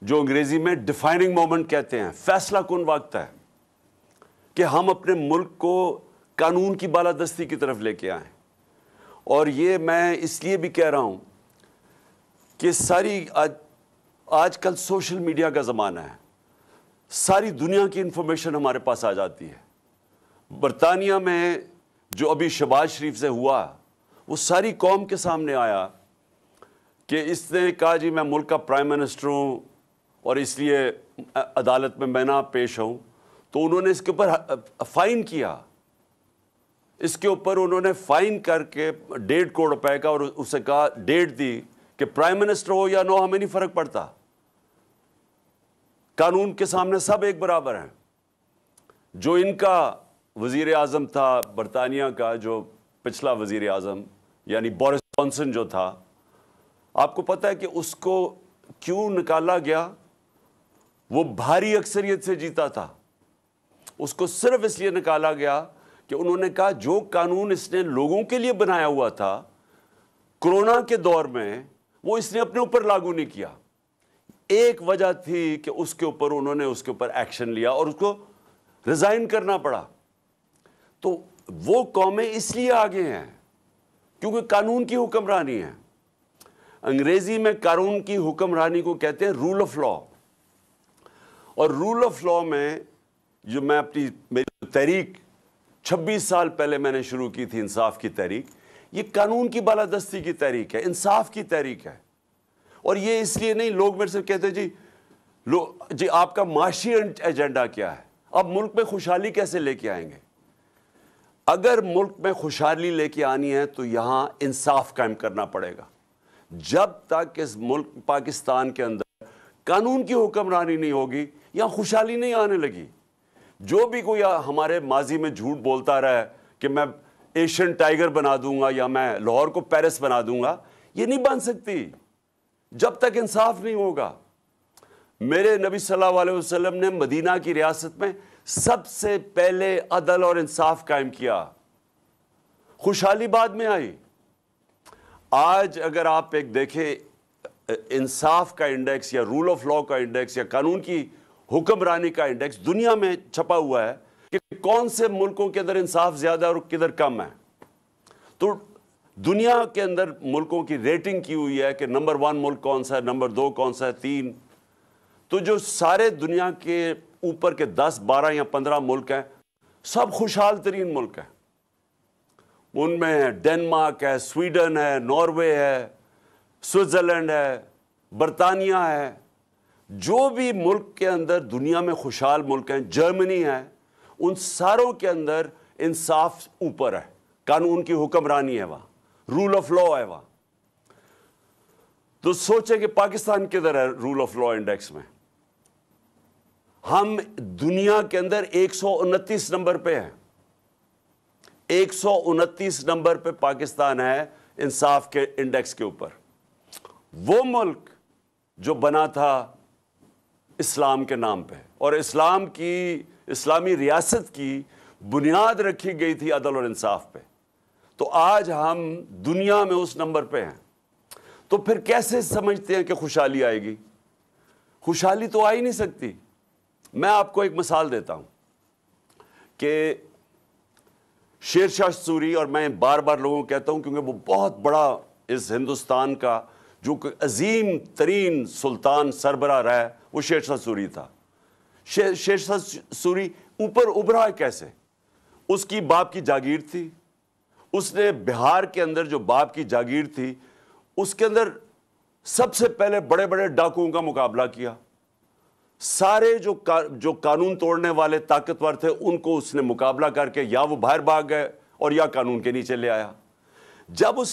جو انگریزی میں ڈیفائننگ مومنٹ کہتے ہیں، فیصلہ کن وقت ہے کہ ہم اپنے ملک کو قانون کی بالادستی کی طرف لے کے آئیں. اور یہ میں اس لیے بھی کہہ رہا ہوں کہ آج کل سوشل میڈیا کا زمانہ ہے، ساری دنیا کی انفارمیشن ہمارے پاس آ جاتی ہے. برطانیہ میں جو ابھی شہباز شریف سے ہوا وہ ساری قوم کے سامنے آیا کہ اس نے کہا جی میں ملک کا پرائم منسٹر ہوں اور اس لیے عدالت میں نہ پیش ہوں. تو انہوں نے اس کے اوپر فائن کیا، اس کے اوپر انہوں نے فائن کر کے 1.5 کروڑ روپے کا، اور اسے کہا ڈیٹ دی کہ پرائم منسٹر ہو یا نو ہمیں نہیں فرق پڑتا، قانون کے سامنے سب ایک برابر ہیں. جو ان کا وزیر اعظم تھا برطانیہ کا، جو پچھلا وزیر اعظم یعنی بورس جانسن جو تھا، آپ کو پتہ ہے کہ اس کو کیوں نکالا گیا؟ وہ بھاری اکثریت سے جیتا تھا. اس کو صرف اس لیے نکالا گیا کہ انہوں نے کہا جو قانون اس نے لوگوں کے لیے بنایا ہوا تھا کرونا کے دور میں، وہ اس نے اپنے اوپر لاگو نہیں کیا. ایک وجہ تھی کہ اس کے اوپر انہوں نے اس کے اوپر ایکشن لیا اور اس کو ریزائن کرنا پڑا. تو وہ قومیں اس لیے آگے ہیں کیونکہ قانون کی حکمرانی ہے. انگریزی میں قانون کی حکمرانی کو کہتے ہیں رول آف لا. اور رول آف لا میں جو میں میری تحریک 26 سال پہلے میں نے شروع کی تھی، انصاف کی تحریک، یہ قانون کی بالادستی کی تحریک ہے، انصاف کی تحریک ہے. اور یہ اس لیے نہیں، لوگ میرے سے کہتے جی آپ کا معاشی ایجنڈا کیا ہے؟ اب ملک میں خوشحالی کیسے لے کے آئیں گے؟ اگر ملک میں خوشحالی لے کے آنی ہے تو یہاں انصاف قائم کرنا پڑے گا. جب تک اس ملک پاکستان کے اندر قانون کی حکمرانی نہیں ہوگی، یہاں خوشحالی نہیں آنے لگی. جو بھی کوئی ہمارے ماضی میں جھوٹ بولتا رہا ہے کہ میں ایشین ٹائیگر بنا دوں گا یا میں لاہور کو پیرس بنا دوں گا، یہ نہیں بن سکتی جب تک انصاف نہیں ہوگا. میرے نبی صلی اللہ علیہ وسلم نے مدینہ کی ریاست میں سب سے پہلے عدل اور انصاف قائم کیا، خوشحالی بعد میں آئی. آج اگر آپ ایک دیکھیں انصاف کا انڈیکس یا رول آف لا کا انڈیکس یا قانون کی حکمرانی کا انڈیکس دنیا میں چھپا ہوا ہے کہ کون سے ملکوں کے اندر انصاف زیادہ اور کدھر کم ہے. تو دنیا کے اندر ملکوں کی ریٹنگ کی ہوئی ہے کہ نمبر 1 ملک کون سا ہے، نمبر 2 کون سا ہے، 3. تو جو سارے دنیا کے اوپر کے 10 12 یا 15 ملک ہیں، سب خوشحال ترین ملک ہیں. ان میں ڈنمارک ہے، سویڈن ہے، ناروے ہے، سوئٹزرلینڈ ہے، برطانیہ ہے. جو بھی ملک کے اندر دنیا میں خوشحال ملک ہیں، جرمنی ہے، ان ساروں کے اندر انصاف اوپر ہے، قانون کی حکمرانی ہے، وہاں رول آف لا ہے وہاں. تو سوچیں کہ پاکستان کدھر ہے رول آف لا انڈیکس میں؟ ہم دنیا کے اندر 129 نمبر پہ ہیں. 129 نمبر پہ پاکستان ہے انصاف کے انڈیکس کے اوپر. وہ ملک جو بنا تھا اسلام کے نام پہ، اور اسلامی ریاست کی بنیاد رکھی گئی تھی عدل اور انصاف پہ. تو آج ہم دنیا میں اس نمبر پہ ہیں. تو پھر کیسے سمجھتے ہیں کہ خوشحالی آئے گی؟ خوشحالی تو آ ہی نہیں سکتی. میں آپ کو ایک مثال دیتا ہوں کہ شیر شاہ سوری، اور میں بار بار لوگوں کو کہتا ہوں کیونکہ وہ بہت بڑا اس ہندوستان کا جو عظیم ترین سلطان سربراہ رہا ہے، وہ شیر شاہ سوری تھا. شیر شاہ سوری اوپر ابھرا کیسے؟ اس کی باپ کی جاگیر تھی. اس نے بہار کے اندر جو باپ کی جاگیر تھی، اس کے اندر سب سے پہلے بڑے بڑے ڈاکوؤں کا مقابلہ کیا. سارے جو قانون توڑنے والے طاقتور تھے ان کو اس نے مقابلہ کر کے یا وہ باہر بھاگ گئے اور یا قانون کے نیچے لے آیا. جب اس